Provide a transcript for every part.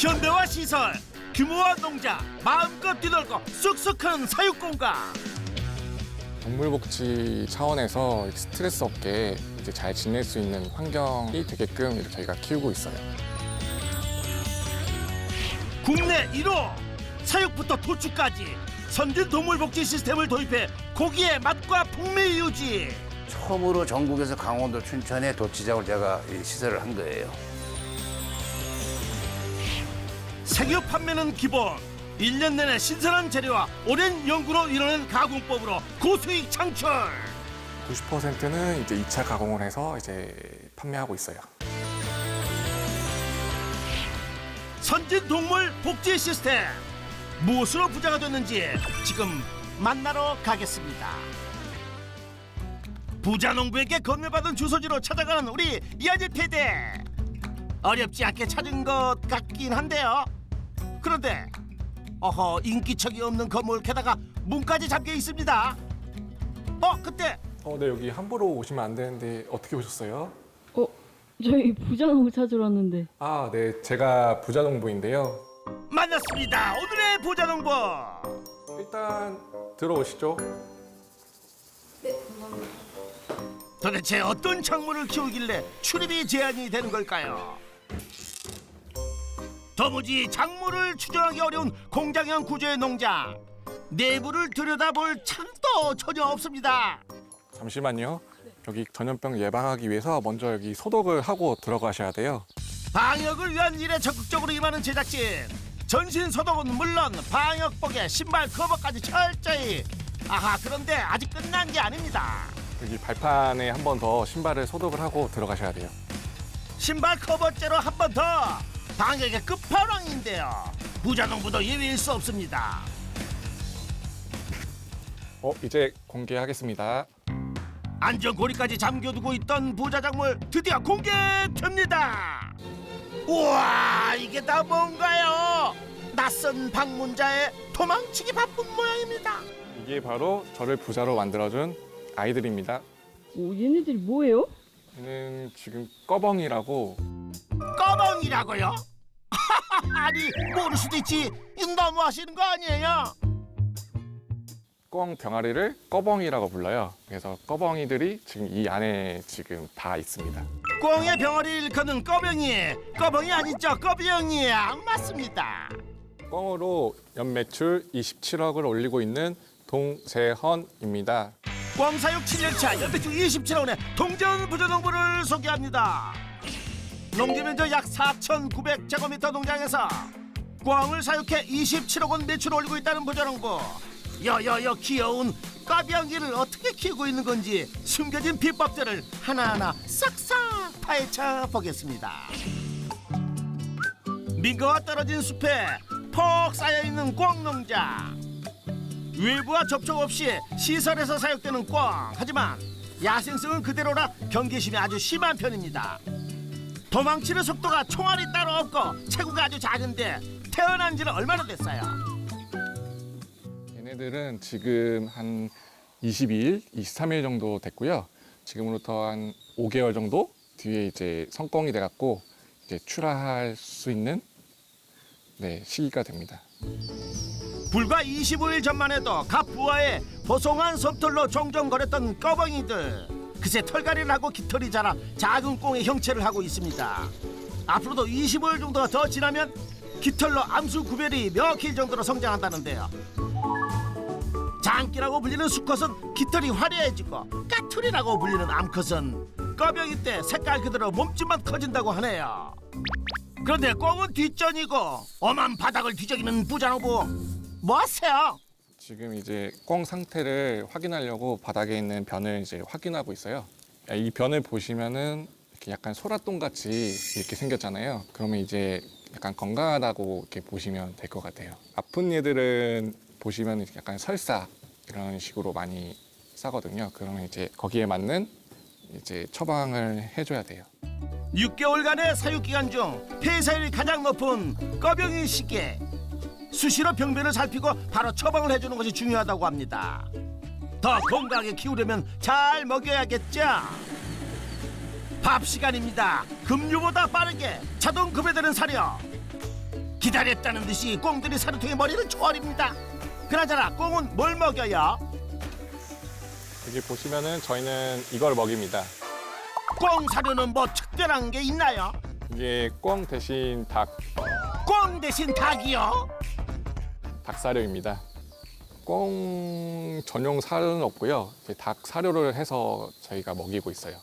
현대화 시설, 규모와 농장, 마음껏 뛰놀고 쑥쑥 크는 사육공간. 동물복지 차원에서 스트레스 없게 이제 잘 지낼 수 있는 환경이 되게끔 이렇게 저희가 키우고 있어요. 국내 1호 사육부터 도축까지 선진 동물복지 시스템을 도입해 고기의 맛과 풍미 유지. 처음으로 전국에서 강원도 춘천에 도치장을 제가 이 시설을 한 거예요. 생육 판매는 기본. 1년 내내 신선한 재료와 오랜 연구로 이뤄낸 가공법으로 고수익 창출. 90%는 이제 2차 가공을 해서 이제 판매하고 있어요. 선진 동물 복지 시스템 무엇으로 부자가 됐는지 지금 만나러 가겠습니다. 부자 농부에게 건네받은 주소지로 찾아가는 우리 이한일 PD. 어렵지 않게 찾은 것 같긴 한데요. 그런데 인기척이 없는 건물 게다가 문까지 잠겨 있습니다. 그때 네, 여기 함부로 오시면 안 되는데 어떻게 오셨어요? 저희 부자농부 찾으러 왔는데. 네, 제가 부자농부인데요. 만났습니다. 오늘의 부자 농부. 일단 들어오시죠. 도대체 어떤 작물을 키우길래 출입이 제한이 되는 걸까요? 도무지 작물을 추정하기 어려운 공장형 구조의 농장. 내부를 들여다볼 창도 전혀 없습니다. 잠시만요. 여기 전염병 예방하기 위해서 먼저 여기 소독을 하고 들어가셔야 돼요. 방역을 위한 일에 적극적으로 임하는 제작진. 전신 소독은 물론 방역복에 신발 커버까지 철저히. 그런데 아직 끝난 게 아닙니다. 여기 발판에 한 번 더 신발을 소독을 하고 들어가셔야 돼요. 신발 커버째로 한 번 더. 방역의 끝판왕인데요. 부자농부도 예외일 수 없습니다. 이제 공개하겠습니다. 안전고리까지 잠겨두고 있던 부자작물 드디어 공개됩니다. 우와, 이게 다 뭔가요? 낯선 방문자의 도망치기 바쁜 모양입니다. 이게 바로 저를 부자로 만들어준 아이들입니다. 얘네들이 뭐예요? 얘는 지금 꺼벙이라고. 꺼벙이라고요? 아니, 모를 수도 있지. 이거 너무하시는 거 아니에요? 꿩 병아리를 꺼벙이라고 불러요. 그래서 꺼벙이들이 지금 이 안에 지금 다 있습니다. 꿩의 병아리를 일컫는 꺼병이. 꺼벙이 아니죠, 꺼병이. 맞습니다. 꿩으로 연매출 27억을 올리고 있는 동재헌입니다. 꿩 사육 7년차 연매출 27억원의 동전 부자농부를 소개합니다. 농지 면적 약 4,900제곱미터 농장에서 꿩을 사육해 27억원 매출 올리고 있다는 부자농부. 여여여 귀여운 까비앙기를 어떻게 키우고 있는 건지 숨겨진 비법들을 하나하나 싹싹 파헤쳐 보겠습니다. 민가와 떨어진 숲에 퍽 쌓여있는 꿩 농장. 외부와 접촉 없이 시설에서 사육되는 꿩. 하지만 야생성은 그대로라 경계심이 아주 심한 편입니다. 도망치는 속도가 총알이 따로 없고 체구가 아주 작은데 태어난 지는 얼마나 됐어요? 얘네들은 지금 한 22일, 23일 정도 됐고요. 지금으로부터 한 5개월 정도 뒤에 이제 성꿩이 돼갖고 이제 출하할 수 있는 시기가 됩니다. 불과 25일 전만 해도 갑부와의 보송한 솜털로 종종거렸던 꺼벙이들. 그새 털갈이를 하고 깃털이 자라 작은 꿩의 형체를 하고 있습니다. 앞으로도 25일 정도가 더 지나면 깃털로 암수 구별이 명확해질 정도로 성장한다는데요. 장기라고 불리는 수컷은 깃털이 화려해지고 까투리라고 불리는 암컷은 꺼병이 때 색깔 그대로 몸집만 커진다고 하네요. 그런데 꿩은 뒷전이고 엄한 바닥을 뒤적이는 부자농부. 뭐 하세요? 지금 이제 꿩 상태를 확인하려고 바닥에 있는 변을 이제 확인하고 있어요. 이 변을 보시면은 이렇게 약간 소라똥 같이 이렇게 생겼잖아요. 그러면 이제 약간 건강하다고 이렇게 보시면 될 것 같아요. 아픈 얘들은 보시면 약간 설사 이런 식으로 많이 싸거든요. 그러면 이제 거기에 맞는 이제 처방을 해줘야 돼요. 6개월간의 사육 기간 중 폐사율이 가장 높은 꺼병이 시기에 수시로 병변을 살피고 바로 처방을 해주는 것이 중요하다고 합니다. 더 건강하게 키우려면 잘 먹여야겠죠. 밥 시간입니다. 급류보다 빠르게 자동 급여되는 사료. 기다렸다는 듯이 꽁들이 사료통에 머리를 조아립니다. 그나저나 꽁은 뭘 먹여요? 여기 보시면은 저희는 이걸 먹입니다. 꽁 사료는 뭐 특별한 게 있나요? 이게 꿩 대신 꽁 대신 닭이요? 닭사료입니다. 꿩 전용 사료는 없고요. 이제 닭 사료를 해서 저희가 먹이고 있어요.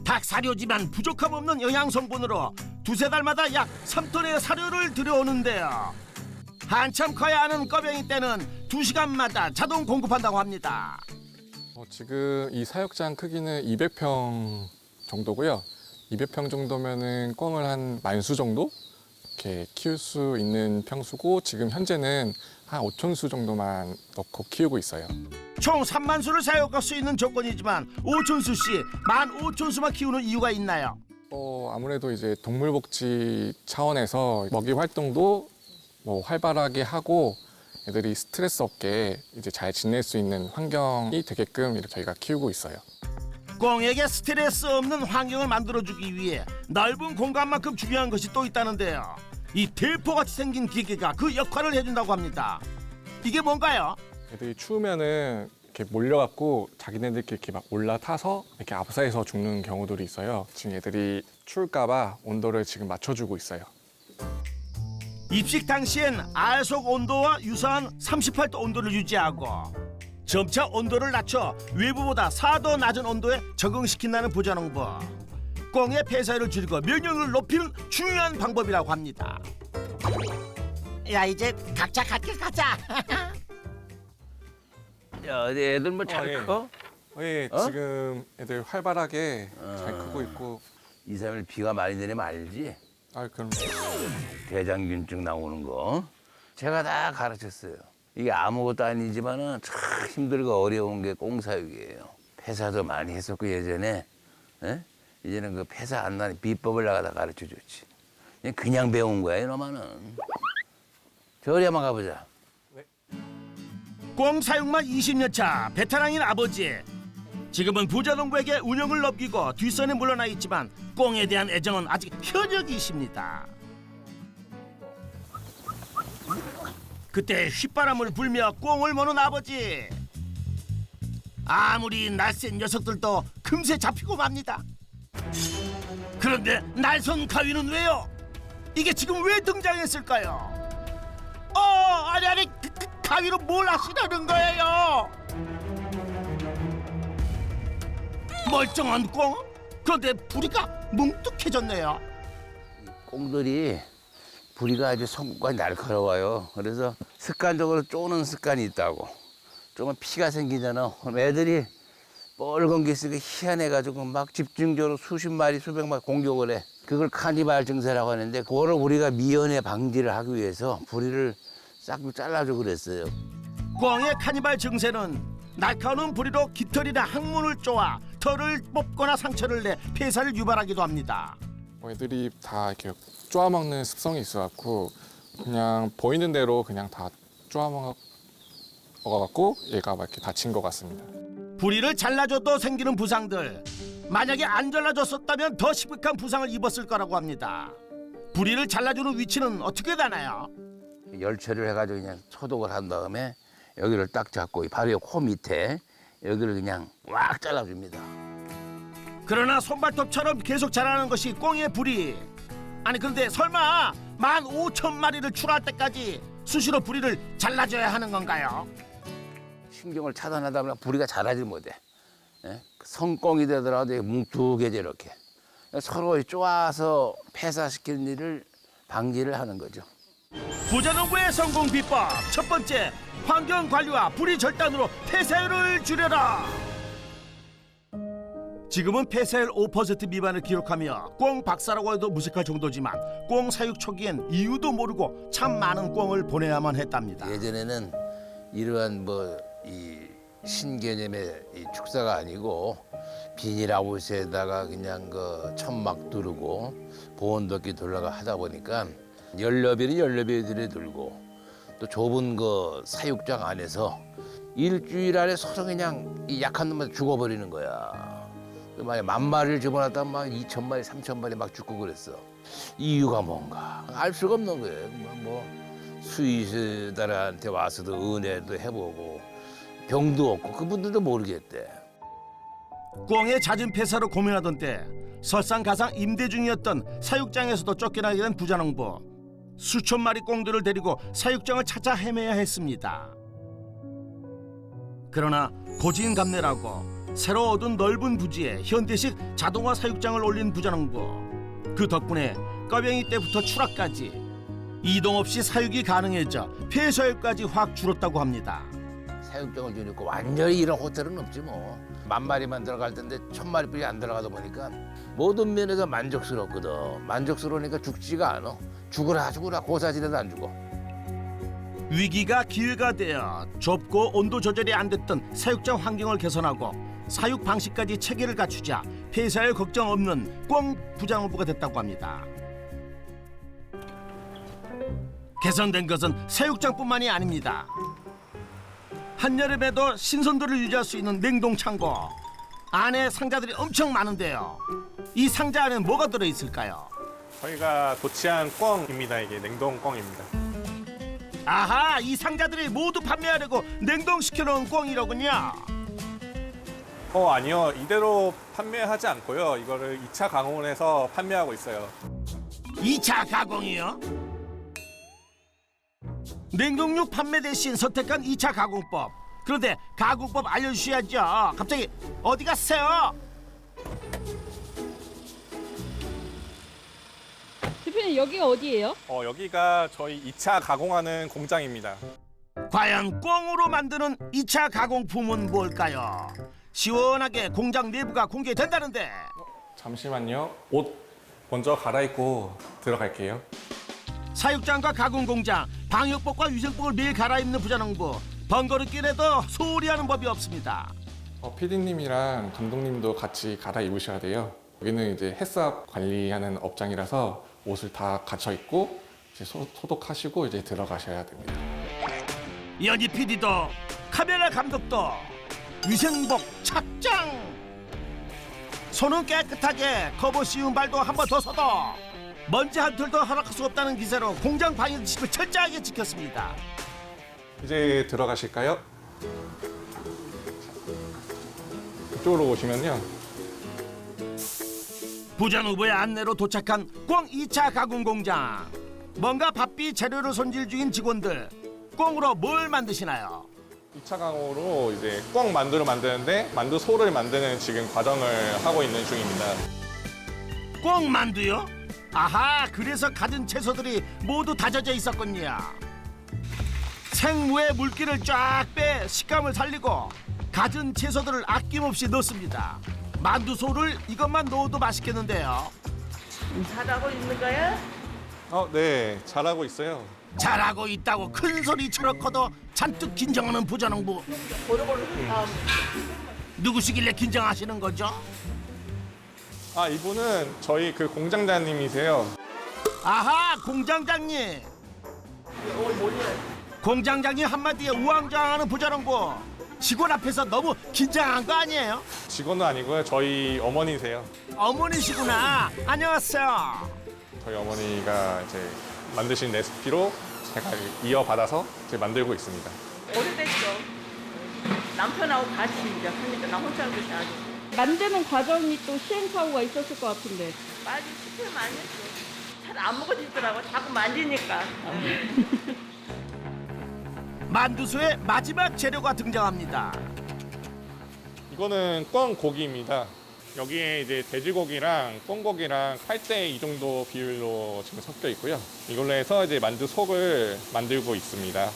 닭 사료지만 부족함 없는 영양 성분으로 두세 달마다 약 3톤의 사료를 들여오는데요. 한참 커야 하는 꺼병이 때는 2시간마다 자동 공급한다고 합니다. 지금 이 사육장 크기는 200평 정도고요. 200평 정도면은 꿩을 한 10,000수 정도 이렇게 키울 수 있는 평수고, 지금 현재는 한 5,000수 정도만 넣고 키우고 있어요. 총 3만 수를 사육할 수 있는 조건이지만 5,000수씩 15,000수만 키우는 이유가 있나요? 아무래도 이제 동물복지 차원에서 먹이 활동도 뭐 활발하게 하고 애들이 스트레스 없게 이제 잘 지낼 수 있는 환경이 되게끔 이렇게 저희가 키우고 있어요. 꽁에게 스트레스 없는 환경을 만들어주기 위해 넓은 공간만큼 중요한 것이 또 있다는데요. 이 대포같이 생긴 기계가 그 역할을 해준다고 합니다. 이게 뭔가요? 애들이 추우면은 이렇게 몰려갖고 자기네들끼리 이렇게 막 올라타서 이렇게 압사해서 죽는 경우들이 있어요. 지금 애들이 추울까봐 온도를 지금 맞춰주고 있어요. 입식 당시엔 알 속 온도와 유사한 38도 온도를 유지하고 점차 온도를 낮춰 외부보다 4도 낮은 온도에 적응시킨다는 부자농부. 꽁의 폐사율을 줄이고 면역력을 높이는 중요한 방법이라고 합니다. 야, 이제 각자 갈 길 가자. 야, 애들 뭐 잘 예. 커? 예, 어? 지금 애들 활발하게 잘 크고 있고. 2, 3일 비가 많이 내리면 알지? 그럼 대장균증 나오는 거. 제가 다 가르쳤어요. 이게 아무것도 아니지만은 참 힘들고 어려운 게 꽁사육이에요. 폐사도 많이 했었고 예전에. 예? 이제는 그 폐사 안 나는 비법을 내가 다 가르쳐 줬지. 그냥 배운 거야, 이놈아는. 저리 한번 가보자. 꽁 사육만 20년 차 베테랑인 아버지. 지금은 부자농부에게 운영을 넘기고 뒷선에 물러나 있지만 꽁에 대한 애정은 아직 현역이십니다. 그때 휘바람을 불며 꽁을 모는 아버지. 아무리 날쌘 녀석들도 금세 잡히고 맙니다. 그런데 날선 가위는 왜요? 이게 지금 왜 등장했을까요? 아니 그 가위로 뭘 하시려는 거예요? 멀쩡한 꽁? 그런데 부리가 뭉툭해졌네요. 꽁들이 부리가 아주 성과 날카로워요. 그래서 습관적으로 쪼는 습관이 있다고. 쪼면 피가 생기잖아. 그럼 애들이 뻘건 게 있으니까 희한해가지고 막 집중적으로 수십 마리, 수백 마리 공격을 해. 그걸 카니발 증세라고 하는데 그거를 우리가 미연에 방지를 하기 위해서 부리를 싹 잘라주고 그랬어요. 꽁의 카니발 증세는 날카로운 부리로 깃털이나 항문을 쪼아 털을 뽑거나 상처를 내 폐사를 유발하기도 합니다. 애들이 다 이렇게 쪼아먹는 습성이 있어갖고 그냥 보이는 대로 그냥 다 쪼아먹어갖고 얘가 막 이렇게 다친 것 같습니다. 부리를 잘라줘도 생기는 부상들. 만약에 안 잘라줬었다면 더 심각한 부상을 입었을 거라고 합니다. 부리를 잘라주는 위치는 어떻게 되나요? 열처리를 해가지고 그냥 소독을 한 다음에 여기를 딱 잡고 바로 코 밑에 여기를 그냥 꽉 잘라줍니다. 그러나 손발톱처럼 계속 자라는 것이 꽁의 부리. 아니 그런데 설마 15,000마리를 출하할 때까지 수시로 부리를 잘라줘야 하는 건가요? 신경을 차단하다 보면 부리가 자라지 못해. 예? 성꽁이 되더라도 뭉툭해져 이렇게. 서로 쪼아서 폐사시키는 일을 방지를 하는 거죠. 부자농부의 성공 비법 첫 번째, 환경 관리와 부리 절단으로 폐사율을 줄여라. 지금은 폐사율 5% 미만을 기록하며 꽁 박사라고 해도 무색할 정도지만 꽁 사육 초기엔 이유도 모르고 참 많은 꽁을 보내야만 했답니다. 예전에는 이러한 이 신개념의 이 축사가 아니고 비닐하우스에다가 그냥 그 천막 두르고 보온덮개 둘러가 하다 보니까 열너비는 열너비들이 들고 또 좁은 그 사육장 안에서 일주일 안에 서로 그냥 이 약한 놈만 죽어버리는 거야. 만약 10,000마리를 집어넣었다 막 2,000마리, 3,000마리 막 죽고 그랬어. 이유가 뭔가 알 수가 없는 거예요. 수의사들한테 와서도 은혜도 해보고 병도 없고 그분들도 모르겠대. 꿩의 잦은 폐사로 고민하던 때 설상가상 임대 중이었던 사육장에서도 쫓겨나게 된 부자농부. 수천 마리 꿩들을 데리고 사육장을 찾아 헤매야 했습니다. 그러나 고진감래라고 새로 얻은 넓은 부지에 현대식 자동화 사육장을 올린 부자농부. 그 덕분에 꺼병이 때부터 추락까지 이동 없이 사육이 가능해져 폐사율까지 확 줄었다고 합니다. 사육장을 지으니까 완전히 이런 호텔은 없지 뭐. 10,000마리만 들어갈 텐데 1,000마리뿐이 안 들어가다 보니까 모든 면에서 만족스럽거든. 만족스러우니까 죽지가 않아. 죽으라 고사지대도 안 죽어. 위기가 기회가 되어 좁고 온도 조절이 안 됐던 사육장 환경을 개선하고 사육 방식까지 체계를 갖추자 폐사율 걱정 없는 꿩 부자농부가 됐다고 합니다. 개선된 것은 사육장뿐만이 아닙니다. 한여름에도 신선도를 유지할 수 있는 냉동 창고. 안에 상자들이 엄청 많은데요. 이 상자 안에 뭐가 들어있을까요? 저희가 도치한 꿩입니다. 이게 냉동 꿩입니다. 아하, 이 상자들이 모두 판매하려고 냉동시켜 놓은 꿩이로군요. 아니요. 이대로 판매하지 않고요. 이거를 2차 가공을 해서 판매하고 있어요. 2차 가공이요? 냉동육 판매 대신 선택한 2차 가공법. 그런데 가공법 알려주셔야죠. 갑자기 어디 갔어요? 대표님 여기가 어디예요? 여기가 저희 2차 가공하는 공장입니다. 과연 꿩으로 만드는 2차 가공품은 뭘까요? 시원하게 공장 내부가 공개된다는데. 잠시만요. 옷 먼저 갈아입고 들어갈게요. 사육장과 가공 공장, 방역복과 위생복을 매일 갈아입는 부자농부. 번거롭기라도 소홀히 하는 법이 없습니다. PD님이랑 감독님도 같이 갈아입으셔야 돼요. 여기는 이제 햇삽 관리하는 업장이라서 옷을 다 갖춰 입고 이제 소독하시고 이제 들어가셔야 됩니다. 연희 PD도 카메라 감독도 위생복 착장. 손은 깨끗하게 커버 씌운 발도 한 번 더 서도 먼지 한 톨도 허락할 수 없다는 기세로 공장 방역지식을 철저하게 지켰습니다. 이제 들어가실까요? 이쪽으로 오시면요. 부자농부의 안내로 도착한 꿩 2차 가공 공장. 뭔가 바삐 재료를 손질 중인 직원들. 꿩으로 뭘 만드시나요? 2차 강으로 이제 꿩 만두를 만드는데 만두 소를 만드는 지금 과정을 하고 있는 중입니다. 꿩 만두요? 아하, 그래서 갖은 채소들이 모두 다져져 있었군요. 생무의 물기를 쫙 빼 식감을 살리고 갖은 채소들을 아낌없이 넣습니다. 만두소를 이것만 넣어도 맛있겠는데요. 잘하고 있는 거야? 네, 잘하고 있어요. 잘하고 있다고 큰 소리 쳐놓고도 잔뜩 긴장하는 부자농부. 누구시길래 긴장하시는 거죠? 이분은 저희 그 공장장님이세요. 아하, 공장장님. 공장장님 한마디에 우왕좌왕하는 부자농부. 직원 앞에서 너무 긴장한 거 아니에요? 직원은 아니고요. 저희 어머니세요. 어머니시구나. 안녕하세요. 저희 어머니가 이제 만드신 레시피로 제가 이어받아서 이제 만들고 있습니다. 오래됐죠. 남편하고 같이 이제 하니까 나 혼자 하는 것이 아니고 만드는 과정이 또 시행착오가 있었을 것 같은데. 많이 실패 많이 했어. 잘 안 먹어지더라고. 자꾸 만지니까. 만두소의 마지막 재료가 등장합니다. 이거는 꿩 고기입니다. 여기에 이제 돼지고기랑 꿩고기랑 8대 2 정도 비율로 지금 섞여 있고요. 이걸로 해서 이제 만두 속을 만들고 있습니다.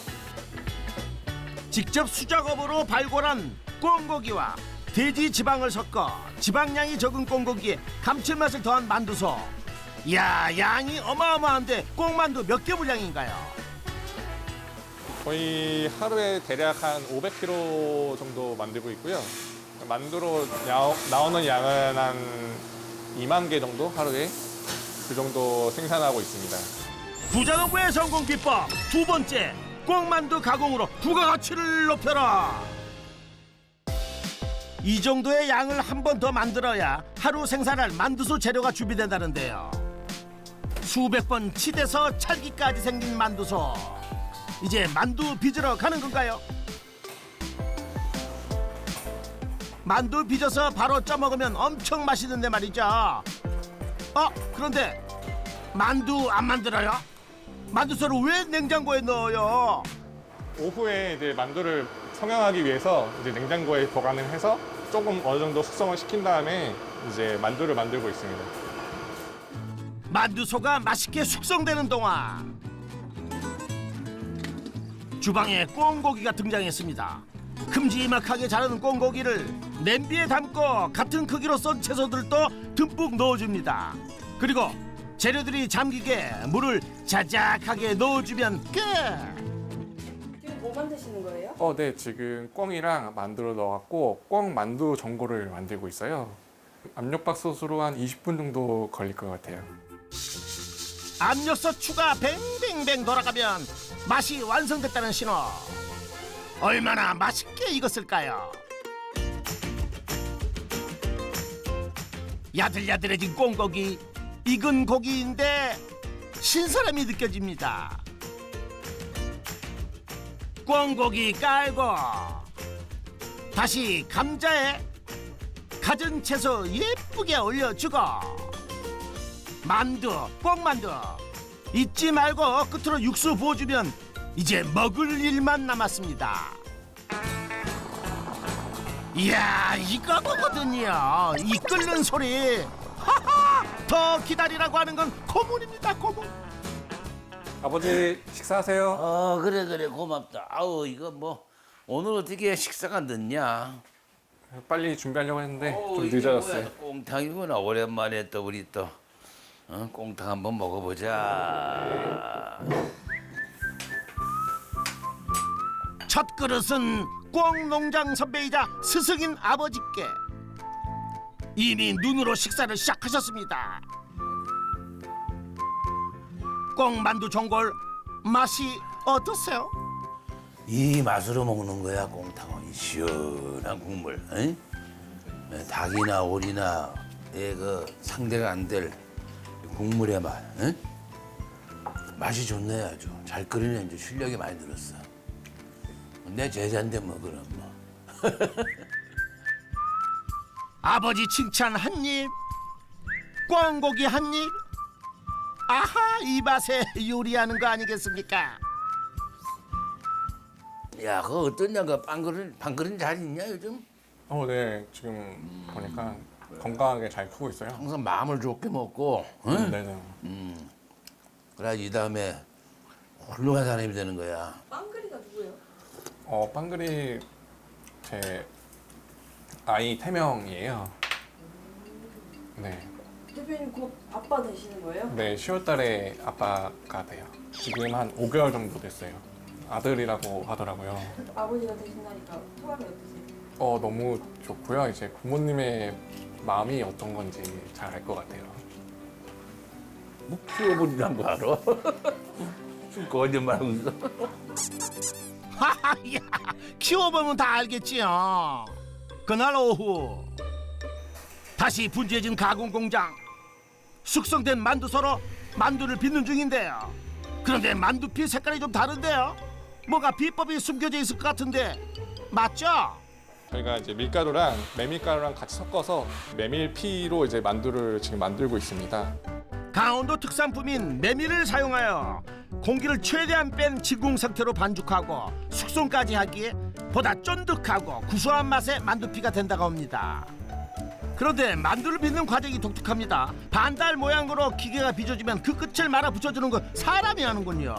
직접 수작업으로 발굴한 꿩고기와 돼지 지방을 섞어 지방량이 적은 꿩고기에 감칠맛을 더한 만두소. 이야, 양이 어마어마한데 꿩만두 몇 개 분량인가요? 거의 하루에 대략 한 500kg 정도 만들고 있고요. 만두로 나오는 양은 한 2만 개 정도 하루에 그 정도 생산하고 있습니다. 부자농부의 성공 비법 두 번째, 꿩만두 가공으로 부가가치를 높여라. 이 정도의 양을 한 번 더 만들어야 하루 생산할 만두소 재료가 준비된다는데요. 수백 번 치대서 찰기까지 생긴 만두소. 이제 만두 빚으러 가는 건가요? 만두 빚어서 바로 쪄먹으면 엄청 맛있는데 말이죠. 그런데 만두 안 만들어요? 만두소를 왜 냉장고에 넣어요? 오후에 이제 만두를 성형하기 위해서 이제 냉장고에 보관을 해서 조금 어느 정도 숙성을 시킨 다음에 이제 만두를 만들고 있습니다. 만두소가 맛있게 숙성되는 동안 주방에 꽁고기가 등장했습니다. 큼지막하게 자른 꽁고기를 냄비에 담고 같은 크기로 썬 채소들도 듬뿍 넣어줍니다. 그리고 재료들이 잠기게 물을 자작하게 넣어주면 끝! 지금 뭐 만드시는 거예요? 네, 지금 꿩이랑 만두를 넣어갖고 꿩 만두 전골을 만들고 있어요. 압력밥솥으로 한 20분 정도 걸릴 것 같아요. 압력솥 추가 뱅뱅뱅 돌아가면 맛이 완성됐다는 신호. 얼마나 맛있게 익었을까요? 야들야들해진 꽁고기, 익은 고기인데 신선함이 느껴집니다. 꽁고기 깔고 다시 감자에 갖은 채소 예쁘게 올려주고 만두, 꽁만두 잊지 말고 끝으로 육수 부어주면 이제 먹을 일만 남았습니다. 이야, 이거거든요. 이 끓는 소리. 하하! 더 기다리라고 하는 건 고문입니다, 고문. 아버지 식사하세요. 그래 고맙다. 아우 이거 뭐 오늘 어떻게 식사가 늦냐? 빨리 준비하려고 했는데 좀 이게 늦어졌어요. 뭐야, 꽁탕이구나. 오랜만에 또 우리 또 꽁탕 한번 먹어보자. 첫 그릇은 꽁 농장 선배이자 스승인 아버지께. 이미 눈으로 식사를 시작하셨습니다. 꽁 만두 전골 맛이 어떠세요? 이 맛으로 먹는 거야 꽁탕은. 이 시원한 국물. 응? 닭이나 오리나 그 상대가 안 될 국물의 맛. 응? 맛이 좋네 아주. 잘 끓이네. 이제 실력이 많이 늘었어. 내 제자인데 뭐 그럼 뭐. 아버지 칭찬 한 입, 꽁고기 한 입. 아하, 이 맛에 요리하는 거 아니겠습니까? 야, 그거 어떠냐? 그 빵그릇 잘 있냐 요즘? 네, 지금 보니까 건강하게 잘 크고 있어요. 항상 마음을 좋게 먹고, 응? 네네. 그래 이 다음에 훌륭한 사람이 되는 거야. 빵그리가 누구예요? 빵그리 제 아이 태명이에요. 네. 대표님 곧 아빠 되시는 거예요? 네, 10월달에 아빠가 돼요. 지금 한 5개월 정도 됐어요. 아들이라고 하더라고요. 아버지가 되신다니까 소감이 어떠세요? 너무 좋고요. 이제 부모님의 마음이 어떤 건지 잘 알 것 같아요. 뭐 키워버리란 거 알아? 거짓말하고 있어. 하하야, 키워보면 다 알겠지요. 그날 오후 다시 분주해진 가공 공장. 숙성된 만두소로 만두를 빚는 중인데요. 그런데 만두피 색깔이 좀 다른데요. 뭐가 비법이 숨겨져 있을 것 같은데 맞죠? 저희가 이제 밀가루랑 메밀가루랑 같이 섞어서 메밀피로 이제 만두를 지금 만들고 있습니다. 강원도 특산품인 메밀을 사용하여 공기를 최대한 뺀 진공 상태로 반죽하고 숙성까지 하기에 보다 쫀득하고 구수한 맛의 만두피가 된다고 합니다. 그런데 만두를 빚는 과정이 독특합니다. 반달 모양으로 기계가 빚어주면 그 끝을 말아 붙여주는 건 사람이 하는군요.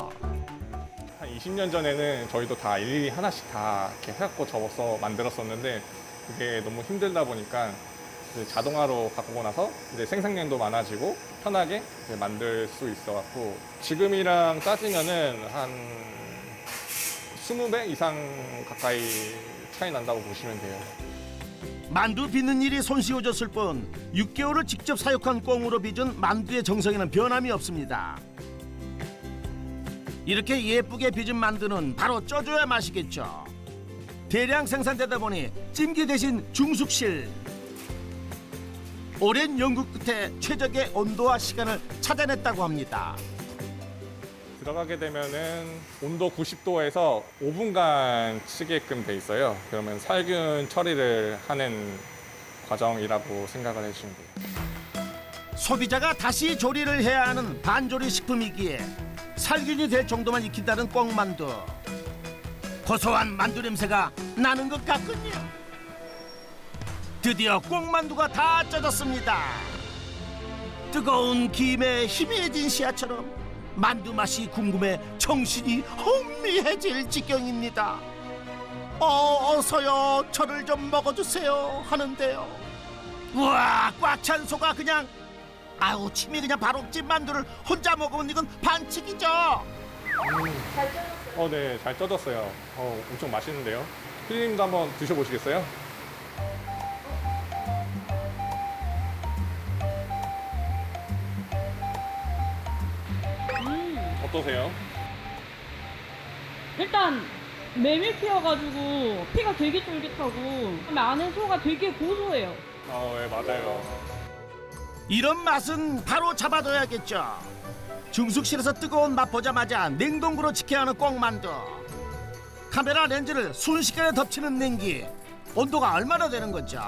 한 20년 전에는 저희도 다 일일이 하나씩 다 이렇게 해갖고 접어서 만들었었는데 그게 너무 힘들다 보니까 이제 자동화로 바꾸고 나서 이제 생산량도 많아지고 편하게 이제 만들 수 있어갖고 지금이랑 따지면은 한 20배 이상 가까이 차이 난다고 보시면 돼요. 만두 빚는 일이 손쉬워졌을 뿐 6개월을 직접 사육한 꽁으로 빚은 만두의 정성에는 변함이 없습니다. 이렇게 예쁘게 빚은 만두는 바로 쪄줘야 맛이겠죠. 대량 생산되다 보니 찜기 대신 중숙실. 오랜 연구 끝에 최적의 온도와 시간을 찾아냈다고 합니다. 들어가게 되면은 온도 90도에서 5분간 치게끔 돼 있어요. 그러면 살균 처리를 하는 과정이라고 생각을 해주시면 돼요. 소비자가 다시 조리를 해야 하는 반조리 식품이기에 살균이 될 정도만 익힌다는 꽁만두. 고소한 만두 냄새가 나는 것 같군요. 드디어 꽁만두가 다 쪄졌습니다. 뜨거운 김에 희미해진 시야처럼 만두 맛이 궁금해 정신이 혼미해질 지경입니다. 어서요 저를 좀 먹어주세요 하는데요. 우와 꽉 찬 소가 그냥 아우 침이 그냥 바로 찐 만두를 혼자 먹으면 이건 반칙이죠. 네, 잘 쪄졌어요. 엄청 맛있는데요. 피디님도 한번 드셔보시겠어요? 어떠세요? 일단 메밀피여가지고 피가 되게 쫄깃하고 그다음에 안에 소가 되게 고소해요. 네, 맞아요. 이런 맛은 바로 잡아둬야겠죠. 중숙실에서 뜨거운 맛 보자마자 냉동고로 지켜야 하는 꽁만두. 카메라 렌즈를 순식간에 덮치는 냉기. 온도가 얼마나 되는 거죠?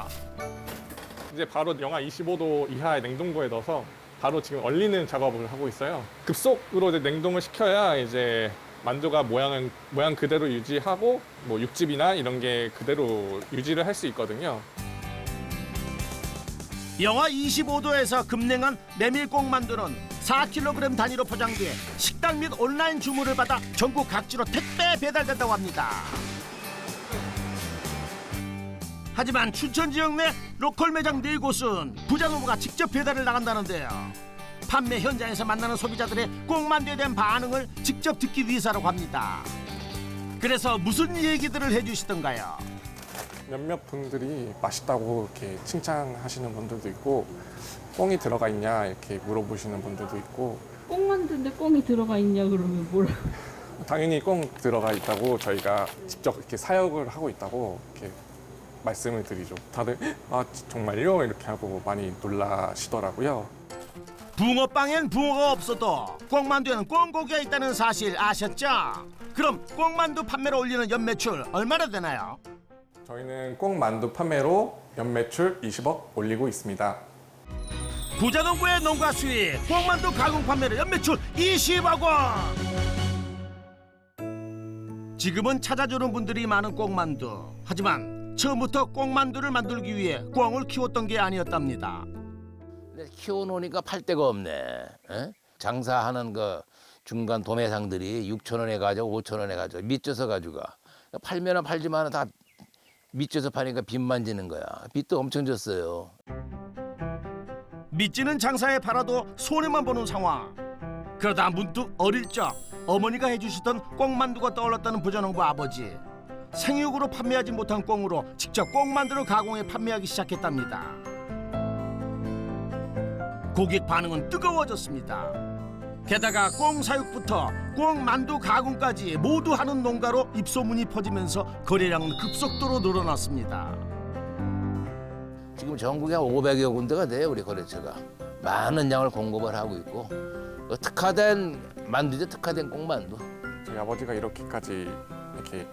이제 바로 영하 25도 이하의 냉동고에 넣어서 바로 지금 얼리는 작업을 하고 있어요. 급속으로 이제 냉동을 시켜야 이제 만두가 모양 그대로 유지하고 뭐 육즙이나 이런 게 그대로 유지를 할 수 있거든요. 영하 25도에서 급냉한 메밀꽁만두는 4kg 단위로 포장돼 식당 및 온라인 주문을 받아 전국 각지로 택배 배달된다고 합니다. 하지만 춘천 지역 내 로컬 매장 4곳은 부자농부가 직접 배달을 나간다는데요. 판매 현장에서 만나는 소비자들의 꽁만두에 대한 반응을 직접 듣기 위해서라고 합니다. 그래서 무슨 얘기들을 해주시던가요? 몇몇 분들이 맛있다고 이렇게 칭찬하시는 분들도 있고 꽁이 들어가 있냐 이렇게 물어보시는 분들도 있고 꽁만두인데 꽁이 들어가 있냐 그러면 뭐라고? 당연히 꽁 들어가 있다고 저희가 직접 이렇게 사육을 하고 있다고 이렇게 말씀을 드리죠. 다들 아 정말요? 이렇게 하고 많이 놀라시더라고요. 붕어빵엔 붕어가 없어도 꽁만두에는 꽁고기가 있다는 사실 아셨죠? 그럼 꽁만두 판매로 올리는 연매출 얼마나 되나요? 저희는 꽁 만두 판매로 연매출 20억 올리고 있습니다. 부자농부의 농가 수익 꽁만두 가공 판매로 연매출 20억 원. 지금은 찾아주는 분들이 많은 꽁만두. 하지만 처음부터 꽁만두를 만들기 위해 꽁을 키웠던 게 아니었답니다. 키워놓으니까 팔 데가 없네. 에? 장사하는 그 중간 도매상들이 6,000원에 가지고 5,000원에 가지고 밑져서 가지고 팔면은 팔지만은 다 밑져서 파니까 빚만 지는 거야. 빚도 엄청 졌어요. 밑지는 장사에 팔아도 손해만 보는 상황. 그러다 문득 어릴 적 어머니가 해주시던 꽁만두가 떠올랐다는 부자농부 아버지. 생육으로 판매하지 못한 꽁으로 직접 꽁만두를 가공해 판매하기 시작했답니다. 고객 반응은 뜨거워졌습니다. 게다가 꽁 사육부터 꽁 만두 가공까지 모두 하는 농가로 입소문이 퍼지면서 거래량은 급속도로 늘어났습니다. 지금 전국에 한 500여 군데가 돼요, 우리 거래처가. 많은 양을 공급을 하고 있고 특화된 만두죠, 특화된 꽁만두. 저희 아버지가 이렇게까지 이렇게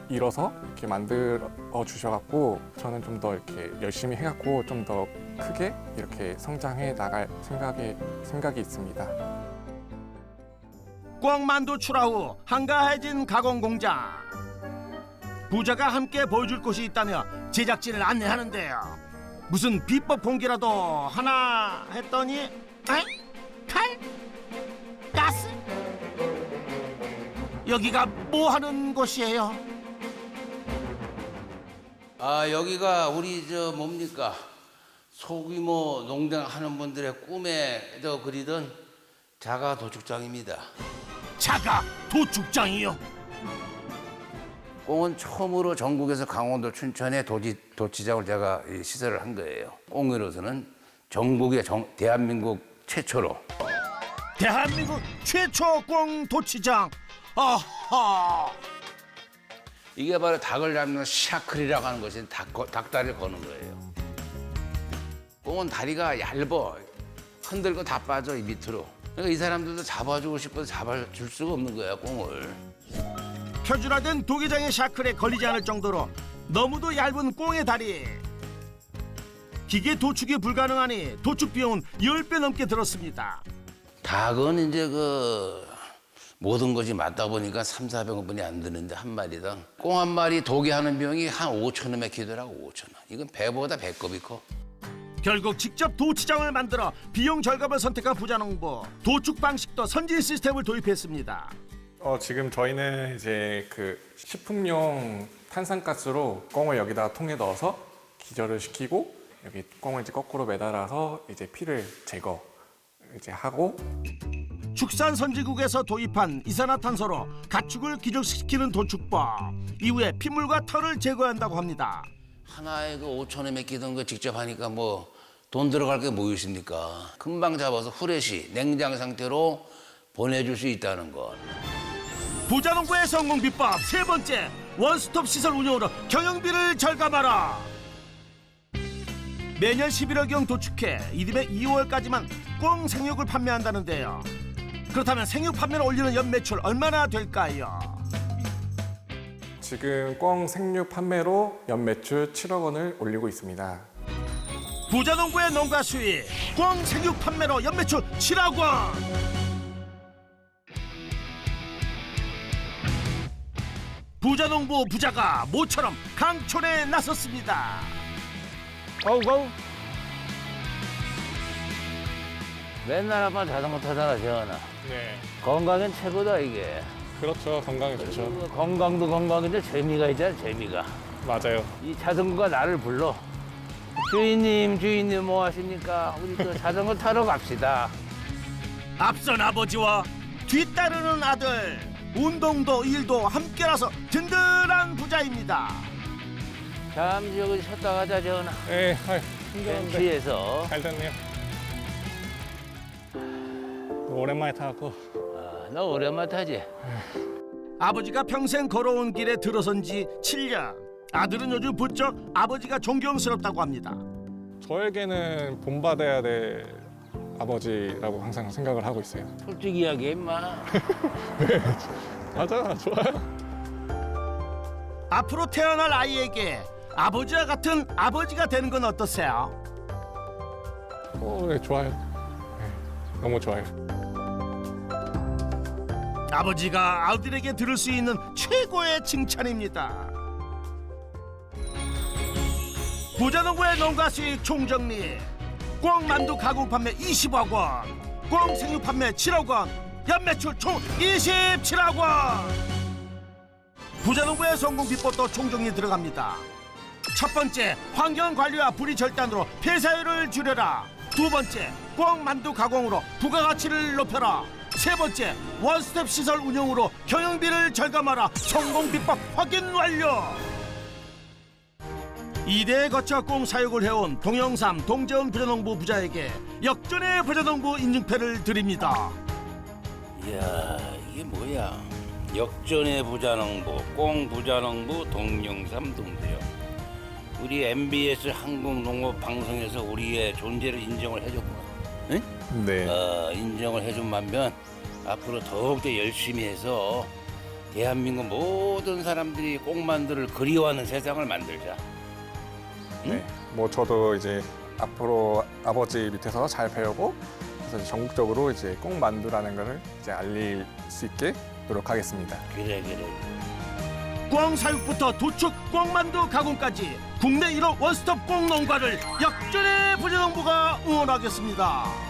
일어서 이렇게 만들어 주셔갖고 저는 좀 더 이렇게 열심히 해갖고 좀 더 크게 이렇게 성장해 나갈 생각이 있습니다. 꽁만두 출하 후 한가해진 가공 공장. 부자가 함께 보여줄 곳이 있다며 제작진을 안내하는데요. 무슨 비법 공기라도 하나 했더니 에이? 칼? 가스? 여기가 뭐 하는 곳이에요? 아, 여기가 우리 저 뭡니까? 소규모 농장 하는 분들의 꿈에도 그리던 자가 도축장입니다. 자가 도축장이요? 꽁은 처음으로 전국에서 강원도 춘천에 도치장을 제가 시설을 한 거예요. 꽁으로서는 전국의 대한민국 최초로. 대한민국 최초 꽁 도치장. 아하. 이게 바로 닭을 잡는 샤클이라고 하는 것이 닭다리를 거는 거예요. 꽁은 다리가 얇아. 흔들고 다 빠져, 이 밑으로. 그러니까 이 사람들도 잡아주고 싶어도 잡아줄 수가 없는 거야, 꽁을. 표준화된 도기장의 샤클에 걸리지 않을 정도로 너무도 얇은 꽁의 다리. 기계 도축이 불가능하니 도축 비용은 10배 넘게 들었습니다. 닭은 이제 모든 것이 맞다 보니까 300~400원뿐이 안 드는데 한 마리당. 꽁 한 마리 도기하는 비용이 한 5,000원 맥히더라고, 5,000원. 이건 배보다 배꼽이 커. 결국 직접 도치장을 만들어 비용 절감을 선택한 부자농부. 도축 방식도 선진 시스템을 도입했습니다. 지금 저희는 이제 그 식품용 탄산가스로 꽁을 여기다 통에 넣어서 기절을 시키고 여기 꽁을 이제 거꾸로 매달아서 이제 피를 제거 이제 하고 축산 선진국에서 도입한 이산화탄소로 가축을 기절시키는 도축법. 이후에 핏물과 털을 제거한다고 합니다. 하나에 5,000원 맥히던 거 직접 하니까 돈 들어갈 게 뭐 있습니까? 금방 잡아서 후레쉬, 냉장 상태로 보내줄 수 있다는 것. 부자농부의 성공 비법 세 번째, 원스톱 시설 운영으로 경영비를 절감하라. 매년 11월경 도축해 이듬해 2월까지만 꽁 생육을 판매한다는데요. 그렇다면 생육 판매를 올리는 연 매출 얼마나 될까요? 지금 꽁 생육 판매로 연 매출 7억 원을 올리고 있습니다. 부자농부의 농가 수익, 꽁 생육 판매로 연 매출 7억 원. 부자농부 부자가 모처럼 강촌에 나섰습니다. 고고. 맨날 한번 자전거 타잖아, 재현아. 네, 건강엔 최고다, 이게. 그렇죠. 건강에 좋죠. 건강도 건강인데 재미가 있잖아, 재미가. 맞아요. 이 자전거가 나를 불러. 주인님 뭐 하십니까? 우리 또 자전거 타러 갑시다. 앞선 아버지와 뒤따르는 아들, 운동도 일도 함께라서 든든한 부자입니다. 잠시 여기 쉬었다 가자, 재현아. 네, 힘들었는데 벤치에서. 잘 됐네요. 오랜만에 타고 너 오랜만에 타지? 아버지가 평생 걸어온 길에 들어선 지 7년. 아들은 요즘 부쩍 아버지가 존경스럽다고 합니다. 저에게는 본받아야 될 아버지라고 항상 생각을 하고 있어요. 솔직히 이야기해, 임마. 맞아, 좋아요. 앞으로 태어날 아이에게 아버지와 같은 아버지가 되는 건 어떠세요? 네, 좋아요. 네, 너무 좋아요. 아버지가 아들에게 들을 수 있는 최고의 칭찬입니다. 부자농부의 농가 수익 총정리. 꽁 만두 가공 판매 20억 원, 꽁 생육 판매 7억 원, 연매출 총 27억 원. 부자농부의 성공 비법도 총정리 들어갑니다. 첫 번째, 환경 관리와 불이 절단으로 폐사율을 줄여라. 두 번째, 꽁 만두 가공으로 부가가치를 높여라. 세 번째, 원스톱 시설 운영으로 경영비를 절감하라. 성공 비법 확인 완료. 2대에 거쳐 꽁 사육을 해온 동영삼 동재원 부자농부 부자에게 역전의 부자농부 인증패를 드립니다. 이야, 이게 뭐야? 역전의 부자농부, 꽁 부자농부 동영삼 동대요. 우리 MBS 한국농업방송에서 우리의 존재를 인정을 해줬구나. 응? 네. 인정을 해준 반면 앞으로 더욱더 열심히 해서 대한민국 모든 사람들이 꽁만두를 그리워하는 세상을 만들자. 네. 뭐 저도 이제 앞으로 아버지 밑에서 잘 배우고 그래서 전국적으로 이제 꽁 만두라는 거를 이제 알릴 수 있게 노력하겠습니다. 그래. 꽁 사육부터 도축, 꽁 만두 가공까지 국내 1호 원스톱 꽁 농가를 역전의 부자농부가 응원하겠습니다.